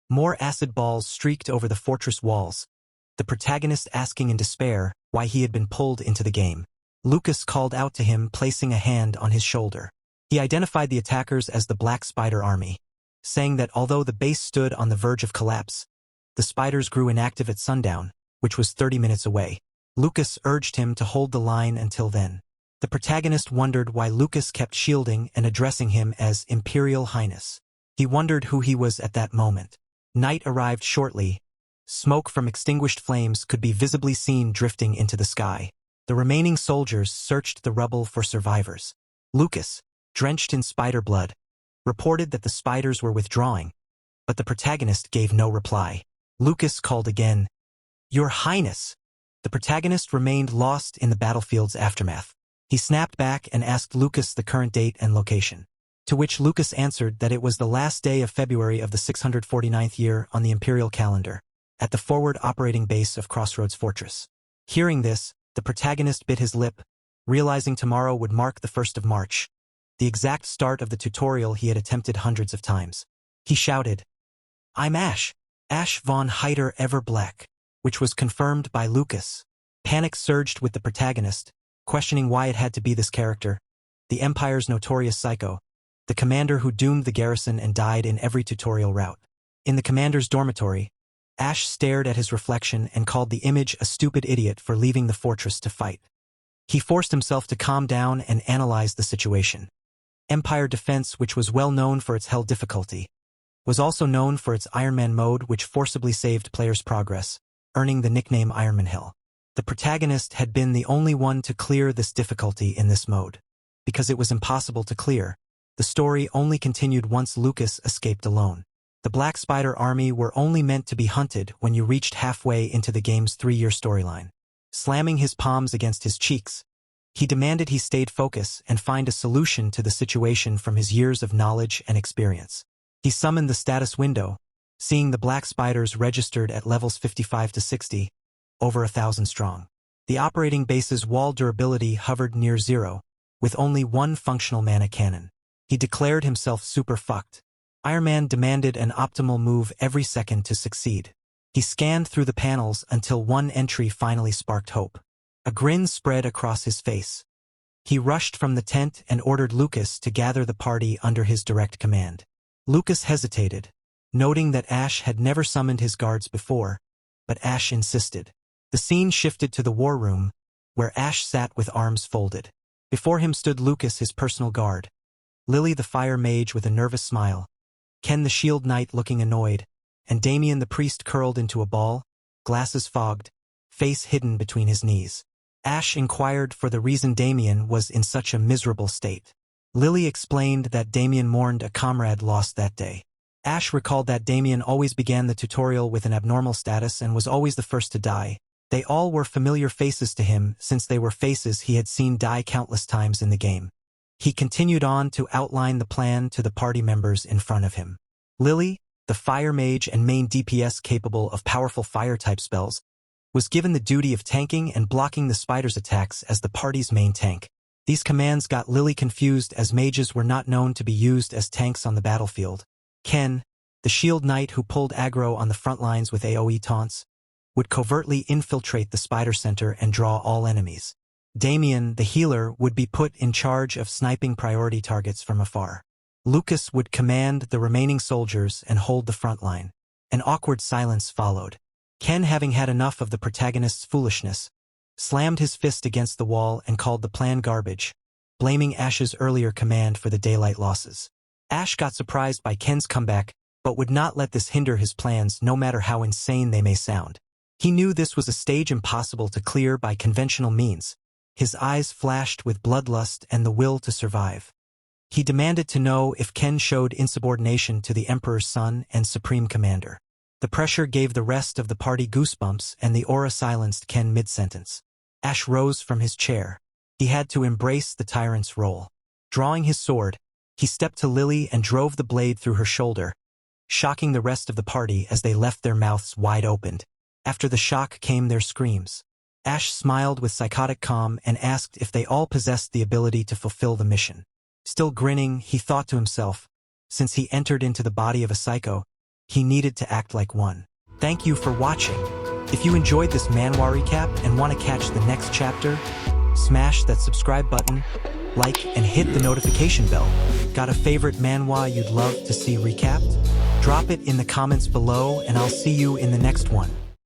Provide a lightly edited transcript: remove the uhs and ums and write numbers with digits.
More acid balls streaked over the fortress walls, the protagonist asking in despair why he had been pulled into the game. Lucas called out to him, placing a hand on his shoulder. He identified the attackers as the Black Spider Army, saying that although the base stood on the verge of collapse, the spiders grew inactive at sundown, which was 30 minutes away. Lucas urged him to hold the line until then. The protagonist wondered why Lucas kept shielding and addressing him as Imperial Highness. He wondered who he was at that moment. Night arrived shortly. Smoke from extinguished flames could be visibly seen drifting into the sky. The remaining soldiers searched the rubble for survivors. Lucas, drenched in spider blood, reported that the spiders were withdrawing, but the protagonist gave no reply. Lucas called again, "Your Highness!" The protagonist remained lost in the battlefield's aftermath. He snapped back and asked Lucas the current date and location, to which Lucas answered that it was the last day of February of the 649th year on the imperial calendar, at the forward operating base of Crossroads Fortress. Hearing this, the protagonist bit his lip, realizing tomorrow would mark the 1st of March, the exact start of the tutorial he had attempted hundreds of times. He shouted, "I'm Ash, Ash von Heider Everblack," which was confirmed by Lucas. Panic surged with the protagonist, questioning why it had to be this character, the Empire's notorious psycho, the commander who doomed the garrison and died in every tutorial route. In the commander's dormitory, Ash stared at his reflection and called the image a stupid idiot for leaving the fortress to fight. He forced himself to calm down and analyze the situation. Empire Defense, which was well known for its hell difficulty, was also known for its Iron Man mode, which forcibly saved players' progress, earning the nickname Ironman Hill. The protagonist had been the only one to clear this difficulty in this mode. Because it was impossible to clear, the story only continued once Lucas escaped alone. The Black Spider Army were only meant to be hunted when you reached halfway into the game's 3-year storyline. Slamming his palms against his cheeks, he demanded he stayed focused and find a solution to the situation from his years of knowledge and experience. He summoned the status window, seeing the Black Spiders registered at levels 55 to 60, over 1,000 strong. The operating base's wall durability hovered near 0, with only one functional mana cannon. He declared himself super fucked. Iron Man demanded an optimal move every second to succeed. He scanned through the panels until one entry finally sparked hope. A grin spread across his face. He rushed from the tent and ordered Lucas to gather the party under his direct command. Lucas hesitated, noting that Ash had never summoned his guards before, but Ash insisted. The scene shifted to the war room, where Ash sat with arms folded. Before him stood Lucas, his personal guard, Lily the fire mage with a nervous smile, Ken the shield knight looking annoyed, and Damien the priest curled into a ball, glasses fogged, face hidden between his knees. Ash inquired for the reason Damien was in such a miserable state. Lily explained that Damien mourned a comrade lost that day. Ash recalled that Damien always began the tutorial with an abnormal status and was always the first to die. They all were familiar faces to him since they were faces he had seen die countless times in the game. He continued on to outline the plan to the party members in front of him. Lily, the fire mage and main DPS capable of powerful fire-type spells, was given the duty of tanking and blocking the spiders' attacks as the party's main tank. These commands got Lily confused as mages were not known to be used as tanks on the battlefield. Ken, the shield knight who pulled aggro on the front lines with AoE taunts, would covertly infiltrate the spider center and draw all enemies. Damien, the healer, would be put in charge of sniping priority targets from afar. Lucas would command the remaining soldiers and hold the front line. An awkward silence followed. Ken, having had enough of the protagonist's foolishness, slammed his fist against the wall and called the plan garbage, blaming Ash's earlier command for the daylight losses. Ash got surprised by Ken's comeback, but would not let this hinder his plans no matter how insane they may sound. He knew this was a stage impossible to clear by conventional means. His eyes flashed with bloodlust and the will to survive. He demanded to know if Ken showed insubordination to the Emperor's son and Supreme Commander. The pressure gave the rest of the party goosebumps and the aura silenced Ken mid-sentence. Ash rose from his chair. He had to embrace the tyrant's role. Drawing his sword, he stepped to Lily and drove the blade through her shoulder, shocking the rest of the party as they left their mouths wide opened. After the shock came their screams. Ash smiled with psychotic calm and asked if they all possessed the ability to fulfill the mission. Still grinning, he thought to himself, since he entered into the body of a psycho, he needed to act like one. Thank you for watching. If you enjoyed this manhwa recap and want to catch the next chapter, smash that subscribe button, like, and hit the notification bell. Got a favorite manhwa you'd love to see recapped? Drop it in the comments below and I'll see you in the next one.